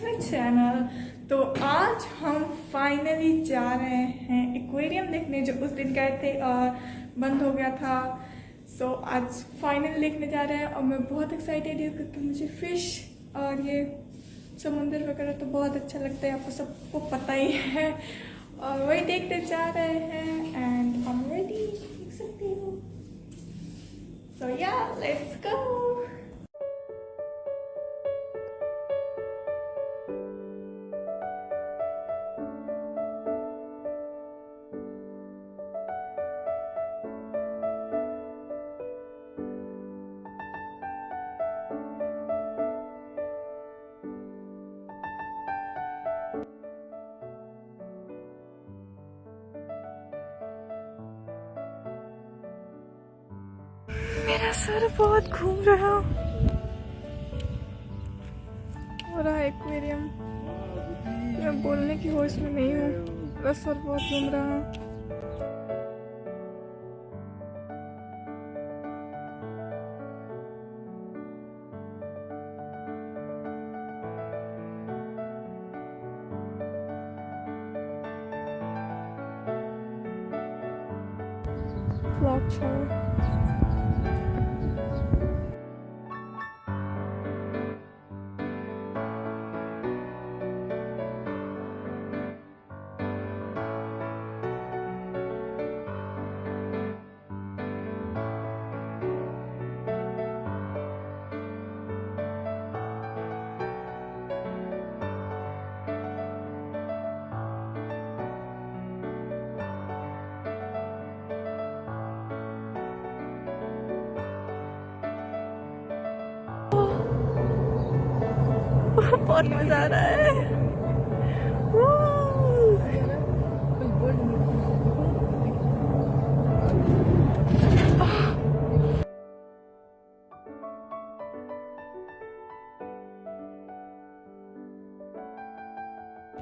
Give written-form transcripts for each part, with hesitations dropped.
My channel. तो आज हम फाइनली जा रहे हैं एक्वेरियम देखने, जो उस दिन गए थे और बंद हो गया था। सो आज फाइनली देखने जा रहे हैं और मैं बहुत एक्साइटेड हूँ क्योंकि मुझे फिश और ये समुंदर वगैरह तो बहुत अच्छा लगता है, आपको सबको पता ही है। और वही देखते जा रहे हैं एंड आई एम रेडी, देख सकती हूँ। सो या लेट्स गो। मेरा सर बहुत घूम रहा हो रहा है एक्वेरियम। मैं बोलने की होश में नहीं हूँ, मेरा सर बहुत घूम रहा है। व्लॉग छोड़। बहुत मजा आ रहा है।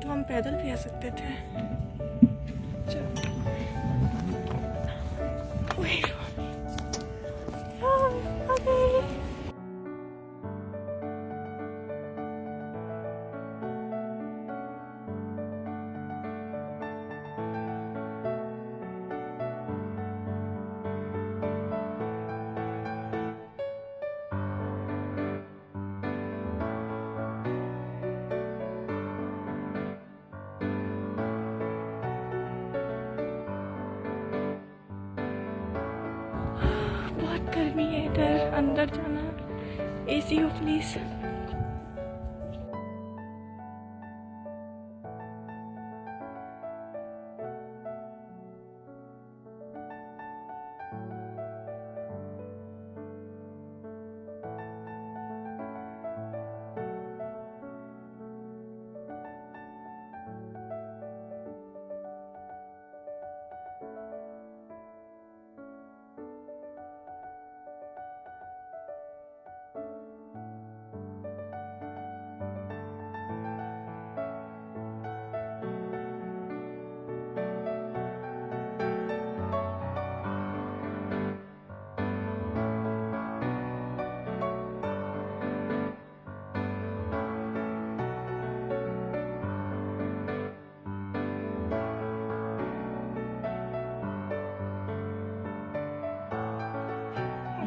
तो हम पैदल भी आ सकते थे। चलो। Wait for me. Oh, okay. बहुत गर्मी है इधर, अंदर जाना। एसी हो प्लीज।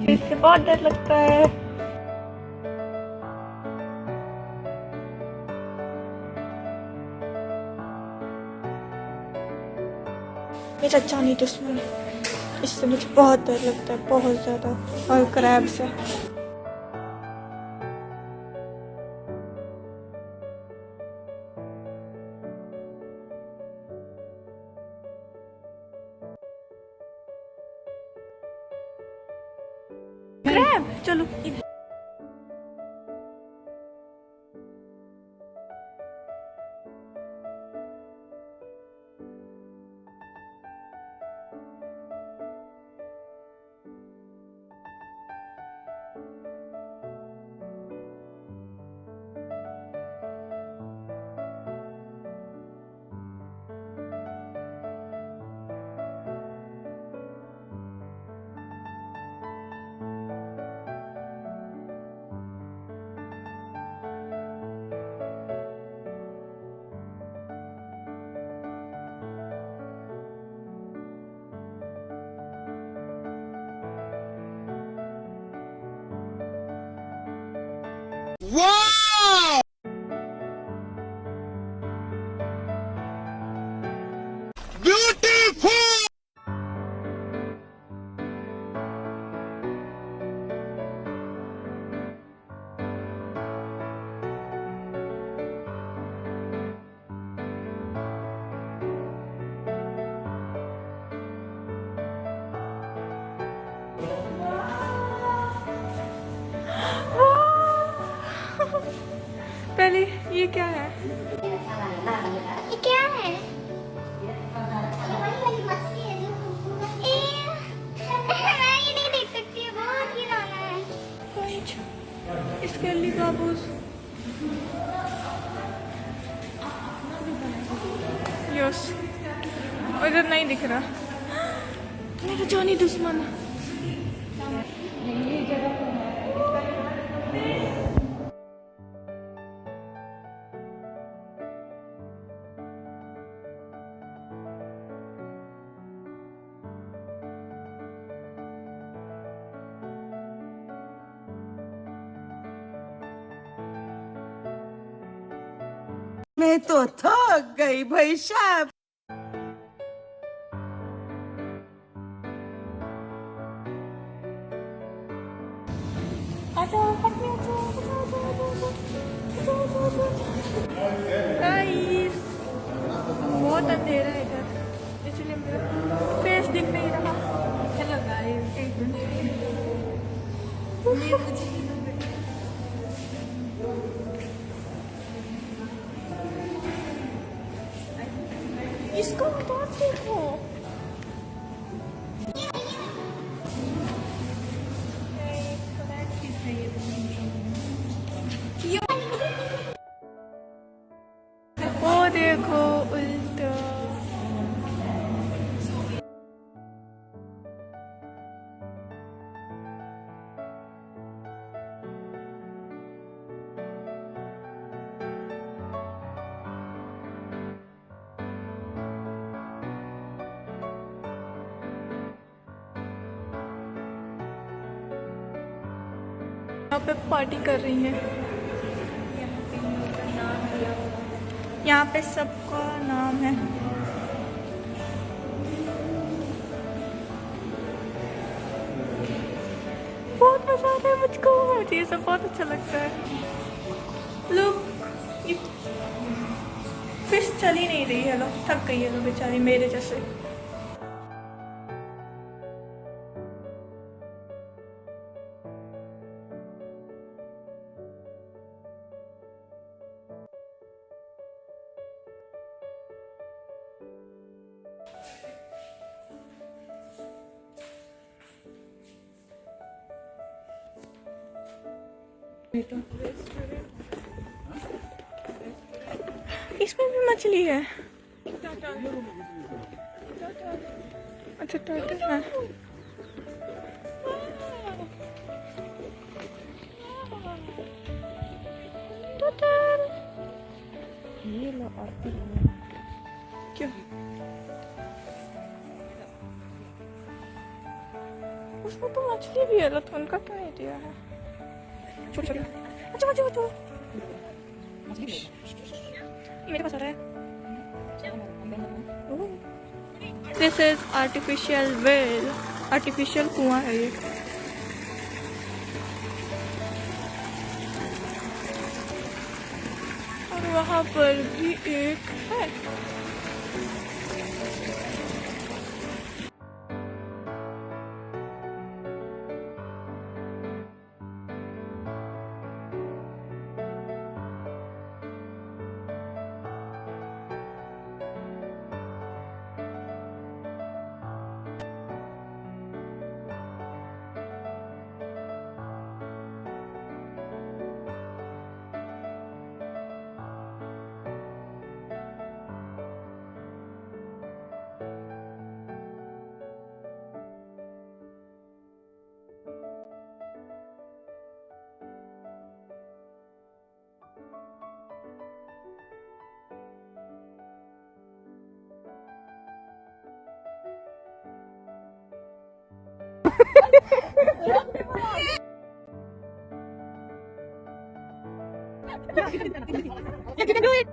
इससे बहुत डर लगता है। मेरा जानी दुश्मन, इससे मुझे बहुत डर लगता है, बहुत ज्यादा। और क्रैब से। क्रैब चलो। क्या है? ये क्या है? ये वही वाली मछली है जो मैं ये नहीं देख सकती है, बहुत ही रोना है। इसके लिए बाबूस यस, इधर नहीं दिख रहा मेरा जानी दुश्मन। मैं तो थक गई भाई साहब। गाइस बहुत अंधेरा है इधर, इसलिए मेरा फेस दिख नहीं रहा। हेलो गाइस, इसको तो देखो। वो देखो उल्टा। यहाँ पे पार्टी कर रही है, यहाँ पे सबका नाम है। बहुत मजा आता है मुझको, मुझे ये सब बहुत अच्छा लगता है। लोग ये फिश चल ही नहीं रही है, लोग थक गई है लोग बेचारी मेरे जैसे। इसमें भी मछली है। अच्छा टर्टल है। टर्टल ये लो आती है क्यों? उसमें तो मछली भी है, लो तो उनका क्यों नहीं दिया है? छोटी छोटी, अच्छा अच्छा अच्छा मेरे पास आ रहा है। This is artificial well, artificial कुआं है ये। और वहाँ पर भी एक है। You can do it.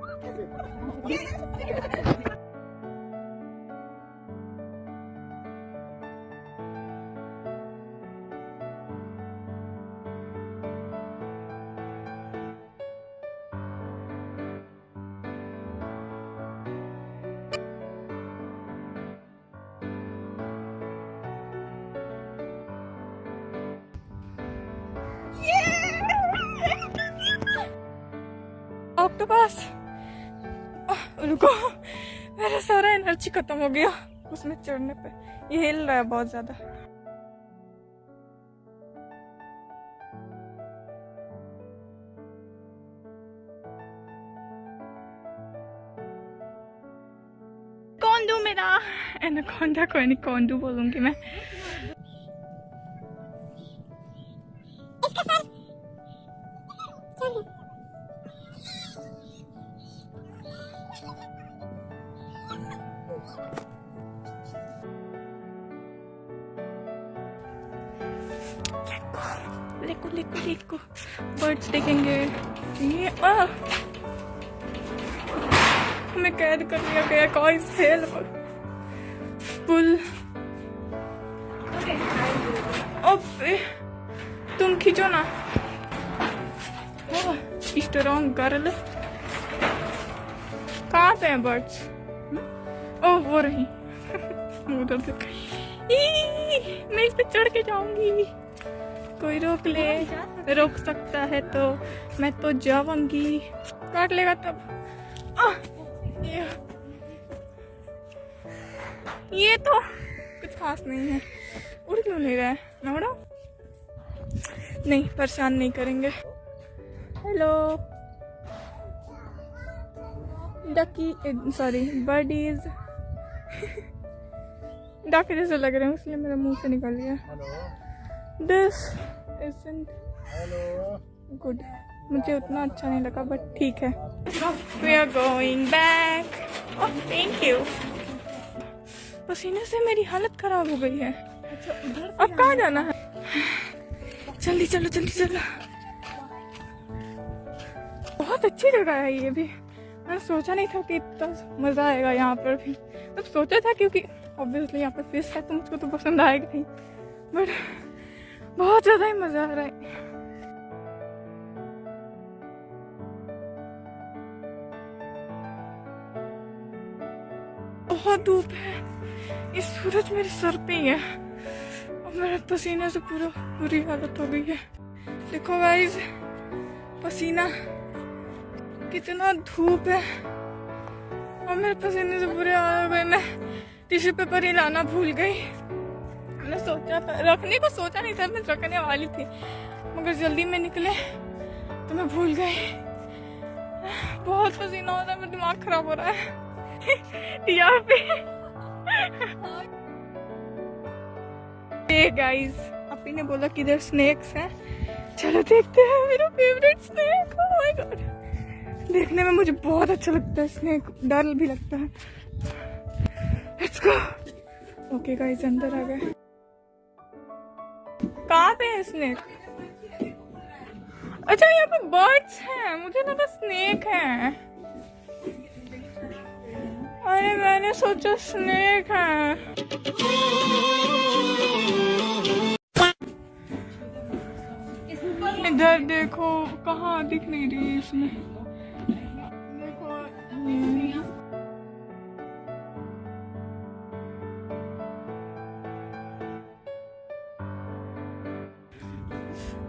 Octopus पास। रुको, मेरा सारा एनर्जी खत्म हो गया उसमें चढ़ने पे। ये हिल रहा है बहुत ज्यादा। कोंडू मेरा एनाकोंडा, कोई नहीं कोंडू बोलूंगी मैं। लेको लेको लेको बर्ड्स देखेंगे। ये हमें कैद कर लिया गया गाइस, हेल पुल। अबे तुम खींचो ना, स्ट्रॉन्ग गर्ल। कहाँ पे हैं बर्ड्स? ओह वो रही उधर से। मैं इस पे चढ़ के जाऊंगी, कोई रोक ले, रोक सकता है तो मैं तो जाऊंगी। काट लेगा तब। ये तो कुछ खास नहीं है। उड़ क्यों नहीं रहा है? मैं उड़ाऊं? नहीं, परेशान नहीं करेंगे। Hello ducky, sorry birdies. Duck जैसे लग रहे हैं इसलिए मेरे मुंह से निकल गया। दिस इजंट गुड, मुझे उतना अच्छा नहीं लगा बट ठीक है। We are going back. Oh thank you. पसीने से मेरी हालत खराब हो गई है। अब कहाँ जाना है? जल्दी चलो जल्दी चलो। बहुत अच्छी जगह है ये भी। मैंने सोचा नहीं था कि इतना मजा आएगा यहाँ पर भी। तब सोचा था क्योंकि ऑब्वियसली यहाँ पर फिश है तो मुझको तो पसंद आएगा ही, बट बहुत ज्यादा ही मजा आ रहा है। बहुत धूप है, इस सूरज मेरे सर पे ही है और मेरे पसीने से पूरा बुरी हालत हो गई है। देखो गाइस, पसीना, कितना धूप है और मेरे पसीने से बुरे हाल हो गए। मैं टिश्यू पेपर ही लाना भूल गई। मैंने सोचा था, रखने को सोचा नहीं था, मैं रखने वाली थी मगर जल्दी में निकले तो मैं भूल गई। बहुत पसीना हो रहा है, मेरा दिमाग खराब हो रहा है। यहाँ पे गाइस अपी ने बोला कि इधर स्नेक्स हैं, चलो देखते हैं। मेरा favourite snake, oh my God. देखने में मुझे बहुत अच्छा लगता है स्नेक, डर भी लगता है। Let's go. ओके गाइस अंदर आ गए। कहाँ पे है स्नेक? अच्छा यहाँ पे बर्ड्स हैं, मुझे लगा स्नेक है। अरे मैंने सोचा स्नेक है। इधर देखो, कहाँ दिख नहीं रही इसमें। देखो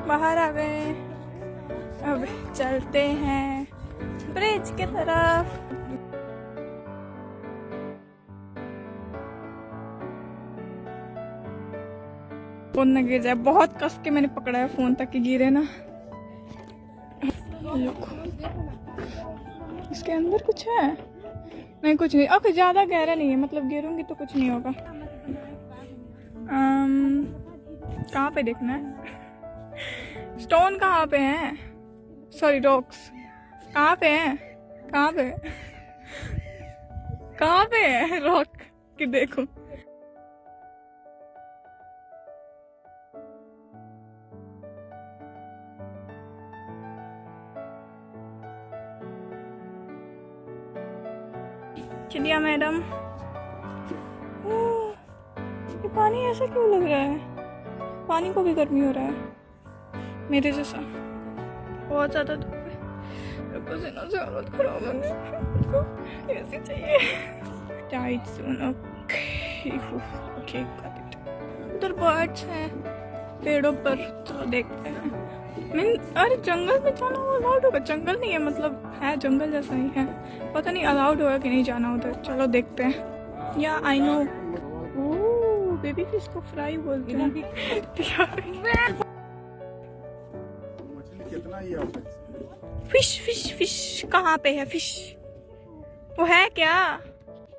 बाहर आ गए, अब चलते हैं ब्रिज की तरफ। फोन न गिर जाए, बहुत कस के मैंने पकड़ा है फोन तक कि गिरे ना। इसके अंदर कुछ है? नहीं कुछ नहीं। ओके ज्यादा गहरा नहीं है, मतलब गिरूंगी तो कुछ नहीं होगा। कहाँ पे देखना है? स्टोन कहाँ पे है? सॉरी रॉक्स कहाँ पे है? कहाँ पे कहाँ पे है रॉक कि देखो। चिड़िया मैडम, ये पानी ऐसा क्यों लग रहा है? पानी को भी गर्मी हो रहा है मेरे जैसा। बहुत ज्यादा धूप है, पसीना से हालत खराब हो गई। ऐसी चाहिए टाइट सून। ओके उधर बर्ड्स हैं पेड़ों पर, चलो देखते हैं। अरे जंगल में जाना अलाउड होगा? जंगल नहीं है, मतलब है जंगल जैसा ही है, पता नहीं अलाउड होगा कि नहीं जाना उधर। चलो देखते हैं। या I know, oh baby fish को फ्राई बोलते हैं। मछली कितना ही है? फिश फिश फिश कहाँ पे है फिश? वो है क्या?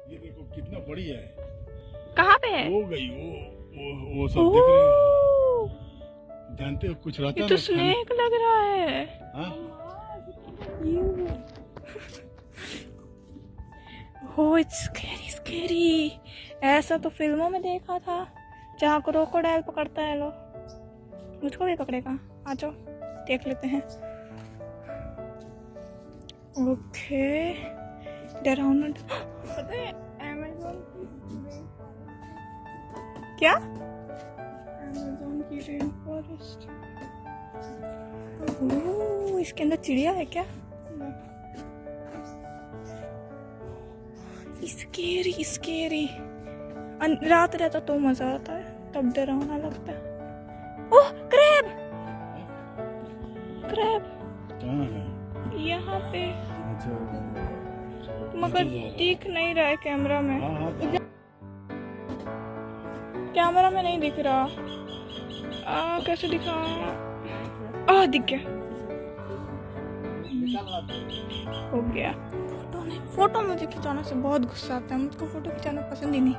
ये देखो कितना बड़ी है। कहाँ पे है? हो गई वो सब देख रहे हो? जानते हो कुछ रहता ये है तो ना खाने- स्नेक लग रहा है। हाँ? हो इट्स स्कैरी स्कैरी। ऐसा तो फिल्मों में देखा था जहाँ क्रोकोडाइल पकड़ता है लोग। मुझको भी पकड़ेगा, आ जाओ देख लेते हैं। ओके डरावना। पता है अमेज़न क्या? अमेज़न की रेन फॉरेस्ट। ओह इसके अंदर चिड़िया है क्या? Scary scary. रात रहता तो मजा आता है, तब डरावना लगता है। ओह क्रैब क्रैब कहाँ है? यहाँ पे, अच्छा मगर दिख नहीं रहा है कैमरा में। हाँ हाँ कैमरा में नहीं दिख रहा। कैसे दिखा? दिख गया, हो गया। फोटो मुझे खिंचाना से बहुत गुस्सा आता है। मुझको फोटो खिंचाना पसंद ही नहीं।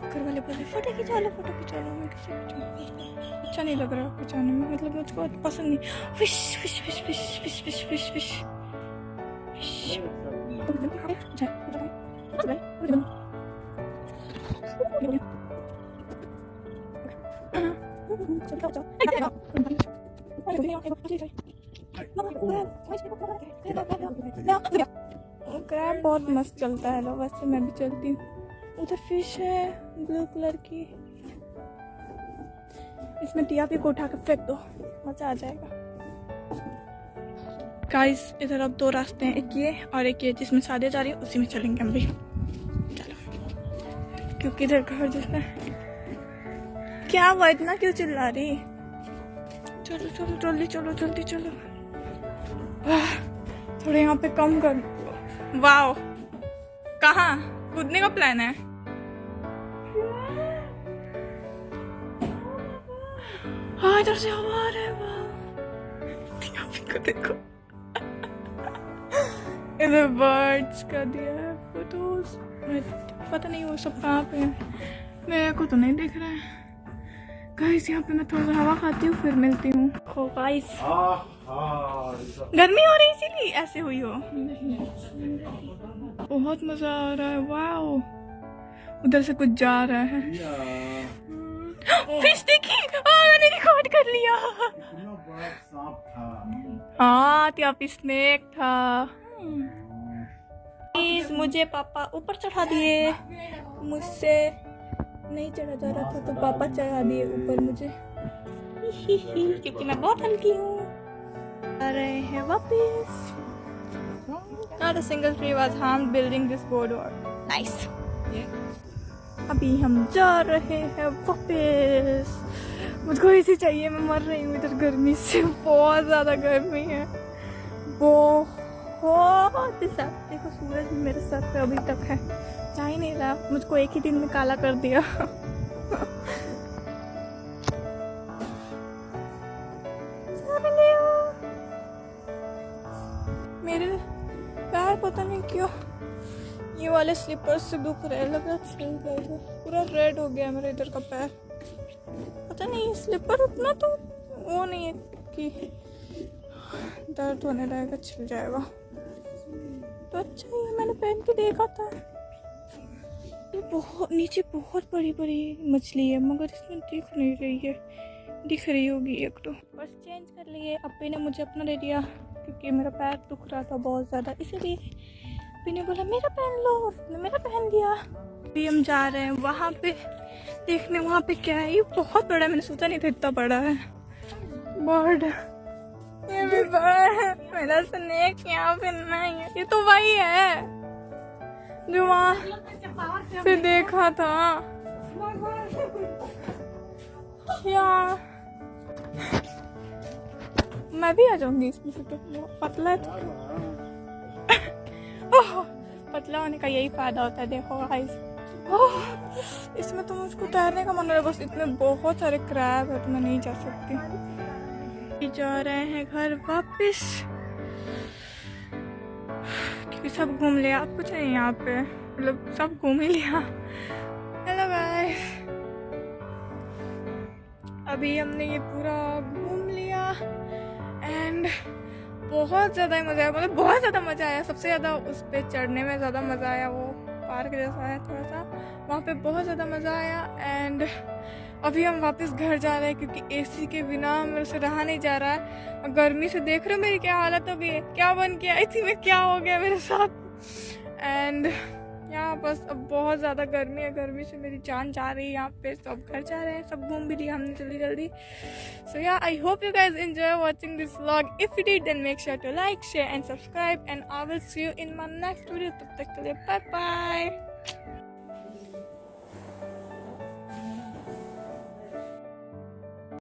घर वाले बोलते फोटो खिंचा लो फोटो खिंचा लो। मैं कैसे खिंचाऊं? मुझको अच्छा नहीं लग रहा खिंचाने में, मतलब मुझको पसंद नहीं। Fish fish fish fish fish fish fish fish crab बहुत मस्त चलता है। लो वैसे मैं भी चलती हूँ। उधर फिश है ब्लू कलर की। इसमें टियापी को उठा के फेंक दो, मजा आ जाएगा। गाइस इधर अब दो रास्ते हैं, एक ये और एक ये, जिसमें शादी जा रही है उसी में चलेंगे हम भी। चलो, क्योंकि इधर घर जैसा क्या हुआ, इतना क्यों चिल्ला रही? चलो चलो जल्दी चलो जल्दी चलो। थोड़े यहाँ पे कम कर। वाओ कहाँ कूदने का प्लान है? हाँ इधर से हवा आ रहा है। वाह को देखो। इधर बर्ड्स का दिया है फोटोज। पता नहीं वो सब कहाँ पे है, मेरे को तो नहीं दिख रहा है। गाइस यहाँ पे मैं थोड़ा सा हवा खाती हूँ फिर मिलती हूँ। हो गाइस गर्मी हो रही इसीलिए ऐसे हुई हो। बहुत मजा आ रहा है। वाओ उधर से कुछ जा रहा है। फिश देखी? मैंने रिकॉर्ड कर लिया। इतना बड़ा सांप था। हाँ त्यापी स्नेक था। प्लीज मुझे पापा ऊपर चढ़ा दिए, मुझसे नहीं चढ़ा जा रहा था तो पापा चढ़ा दिए ऊपर मुझे। क्योंकि मैं बहुत हल्की हूँ। आ रहे हैं वापस। Not a single tree was harmed building this boardwalk. Nice. अभी हम जा रहे हैं वापस। मुझको इसी चाहिए, मैं मर रही हूँ इधर गर्मी से। बहुत ज्यादा गर्मी है, बहुत ज्यादा। देखो सूरज भी मेरे सर पे अभी तक है, जा ही नहीं रहा। मुझको एक ही दिन में काला कर दिया। मेरे पैर पता नहीं क्यों ये वाले स्लीपर्स से दुख रहे, लग रहा है पूरा रेड हो गया मेरा इधर का पैर। पता नहीं स्लीपर उतना तो वो नहीं है कि दर्द होने लगेगा, छिल जाएगा तो अच्छा ही है। मैंने पहन के देखा था, ये बहुत नीचे बहुत बड़ी बड़ी मछली है मगर इसमें दिख नहीं रही है। दिख रही होगी एक तो। बस चेंज कर लिए। अप्पी ने मुझे अपना दे दिया क्योंकि मेरा पैर दुख रहा था बहुत ज़्यादा, इसीलिए अप्पी ने बोला मेरा पहन लो, उसने मेरा पहन दिया। अभी हम जा रहे हैं वहाँ पे देखने, वहाँ पे क्या है। ये बहुत बड़ा है, मैंने सोचा नहीं था इतना बड़ा है। बर्ड ये भी बड़ा है। मेरा स्नेक यहाँ पे नहीं है। ये तो वही है जो वहाँ से देखा था। क्या मैं भी आ जाऊंगी इसमें से, तो पतला है तो ओह, पतला होने का यही फायदा होता है। देखो गाइस, इसमें तो मुझको तैरने का मन हो रहा है, बस इतने बहुत सारे क्रैब है तो मैं नहीं जा सकती। जा रहे हैं घर वापस क्योंकि सब घूम लिया, अब कुछ नहीं यहाँ पे, मतलब सब घूम ही लिया। हेलो गाइस, अभी हमने ये पूरा घूम लिया एंड बहुत ज़्यादा मज़ा आया, मतलब बहुत ज़्यादा मज़ा आया। सबसे ज़्यादा उस पर चढ़ने में ज़्यादा मज़ा आया, वो पार्क जैसा है थोड़ा सा, वहाँ पे बहुत ज़्यादा मज़ा आया। एंड अभी हम वापस घर जा रहे हैं क्योंकि एसी के बिना मेरे से रहा नहीं जा रहा है। और गर्मी से देख रहे हो मेरी क्या हालत हो गई है, क्या बन के आई थी मैं, क्या हो गया मेरे साथ। एंड यहाँ बस अब बहुत ज़्यादा गर्मी है, गर्मी से मेरी जान जा रही है यहाँ पे। सब घर जा रहे हैं, सब घूम भी लिया हमने जल्दी जल्दी। सो या I hope you guys enjoy watching this vlog. If you did, then make sure to like, share and subscribe, and I will see you in my next video. तब तक के लिए bye bye.